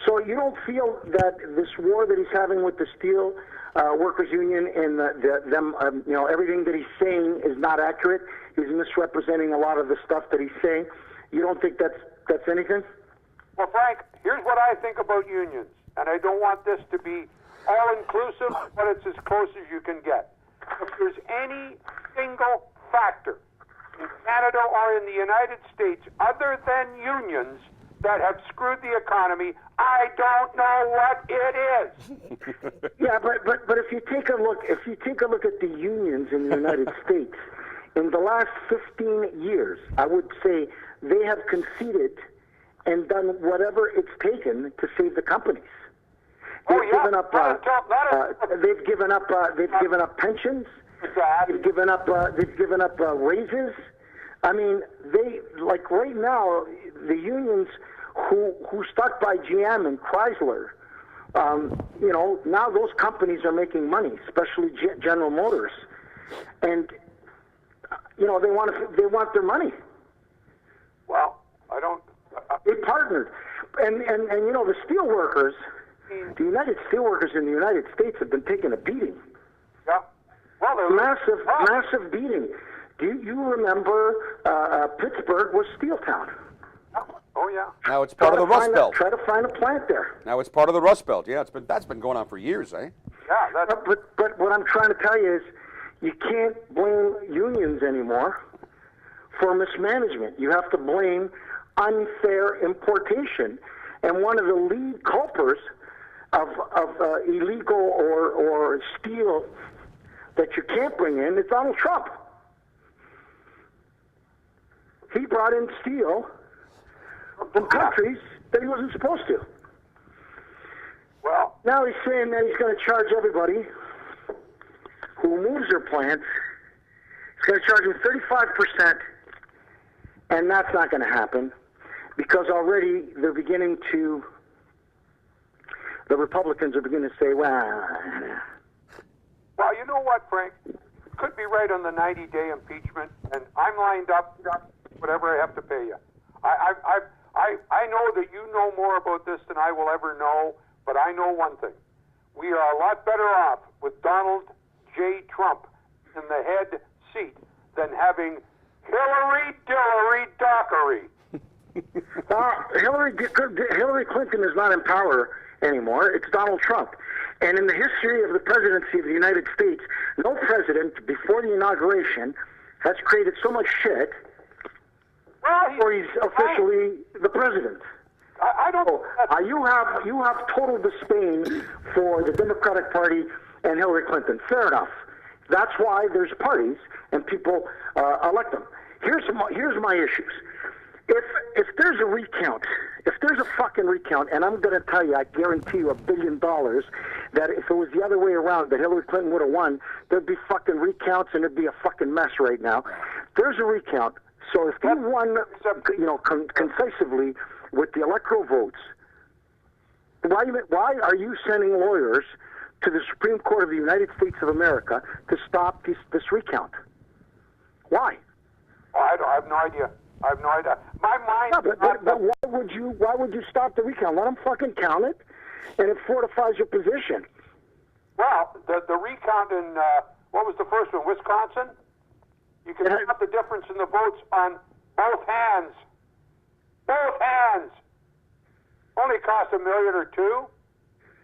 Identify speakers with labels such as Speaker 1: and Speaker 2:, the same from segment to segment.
Speaker 1: So you don't feel that this war that he's having with the steel workers union and everything that he's saying is not accurate? He's misrepresenting a lot of the stuff that he's saying. You don't think that's anything?
Speaker 2: Well, Frank, here's what I think about unions, and I don't want this to be all-inclusive, but it's as close as you can get. If there's any single factor in Canada or in the United States other than unions that have screwed the economy, I don't know what it is.
Speaker 1: Yeah, but if you take a look at the unions in the United States, in the last 15 years, I would say they have conceded and done whatever it's taken to save the companies. They've given up. They've given up pensions. They've given up raises. I mean, right now the unions who stuck by GM and Chrysler. Now those companies are making money, especially General Motors, and they want their money.
Speaker 2: Well, I don't.
Speaker 1: They partnered, and the steel workers, the United Steelworkers in the United States have been taking a beating.
Speaker 2: Yeah. Well,
Speaker 1: massive beating. Do you remember Pittsburgh was steel town?
Speaker 2: Oh yeah.
Speaker 3: Now it's part of the Rust Belt.
Speaker 1: Try to find a plant there.
Speaker 3: Now it's part of the Rust Belt. Yeah, that's been going on for years, eh?
Speaker 2: Yeah.
Speaker 1: But what I'm trying to tell you is, you can't blame unions anymore for mismanagement. You have to blame unfair importation, and one of the lead culprits of illegal or steel that you can't bring in is Donald Trump. He brought in steel from countries that he wasn't supposed to.
Speaker 2: Well,
Speaker 1: now he's saying that he's going to charge everybody who moves their plants, he's going to charge them 35%, and that's not going to happen because already the Republicans are beginning to say, well,
Speaker 2: you know what, Frank? Could be right on the 90-day impeachment, and I'm lined up, whatever I have to pay you. I know that you know more about this than I will ever know, but I know one thing. We are a lot better off with Donald J. Trump in the head seat than having Hillary Dockery.
Speaker 1: Hillary Clinton is not in power anymore. It's Donald Trump. And in the history of the presidency of the United States, no president before the inauguration has created so much shit before he's officially the president.
Speaker 2: I don't.
Speaker 1: You have total disdain for the Democratic Party and Hillary Clinton. Fair enough. That's why there's parties and people elect them. Here's my issues. If there's a recount, if there's a fucking recount, and I'm going to tell you, I guarantee you $1 billion that if it was the other way around, that Hillary Clinton would have won, there'd be fucking recounts and it'd be a fucking mess right now. There's a recount. So if he won, concisely with the electoral votes, why are you sending lawyers to the Supreme Court of the United States of America to stop this recount? Why?
Speaker 2: Oh, I have no idea. I have no idea. My mind.
Speaker 1: No, but why would you stop the recount? Let them fucking count it, and it fortifies your position.
Speaker 2: Well, the recount in what was the first one? Wisconsin. You can count the difference in the votes on both hands. Both hands. Only cost $1 million or $2 million.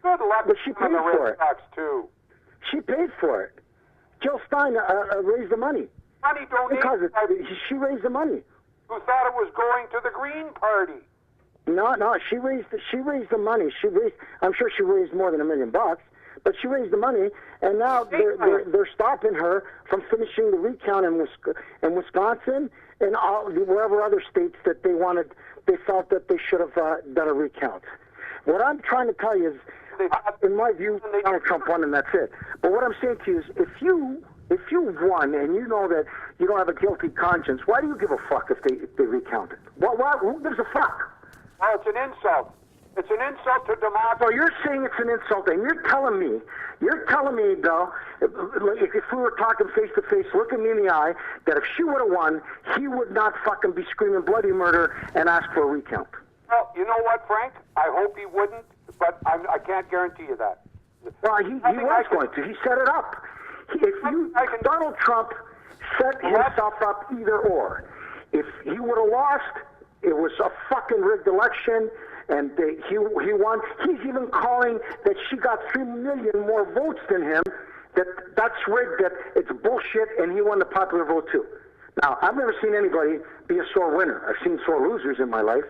Speaker 2: Good luck
Speaker 1: but she paid
Speaker 2: on the
Speaker 1: for
Speaker 2: Red Sox too.
Speaker 1: She paid for it. Jill Stein raised the money.
Speaker 2: Money donated.
Speaker 1: She raised the money.
Speaker 2: Who thought it was going to the Green Party?
Speaker 1: No, she raised the money. I'm sure she raised more than $1 million, but she raised the money, and now they're stopping her from finishing the recount in Wisconsin and wherever other states that they felt that they should have done a recount. What I'm trying to tell you is, in my view, Donald Trump won, and that's it. But what I'm saying to you is, if you won and you know that you don't have a guilty conscience, why do you give a fuck if they recount it? Who gives a fuck?
Speaker 2: Well, it's an insult. It's an insult to democracy.
Speaker 1: So you're saying it's an insult, and you're telling me, Bill, if we were talking face to face, looking me in the eye, that if she would have won, he would not fucking be screaming bloody murder and ask for a recount.
Speaker 2: Well, you know what, Frank? I hope he wouldn't, but I can't guarantee you that.
Speaker 1: Well, he was going to. He set it up. Donald Trump set himself up either or. If he would have lost, it was a fucking rigged election, and he won. He's even calling that she got 3 million more votes than him. That's rigged. That it's bullshit, and he won the popular vote too. Now, I've never seen anybody be a sore winner. I've seen sore losers in my life.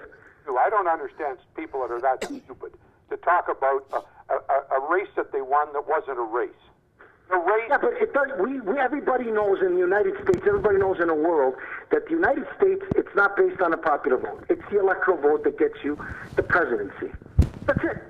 Speaker 2: I don't understand people that are that stupid to talk about a race that they won that wasn't a race. The race.
Speaker 1: Yeah, but it does. Everybody knows in the United States, everybody knows in the world that the United States, it's not based on a popular vote. It's the electoral vote that gets you the presidency. That's it.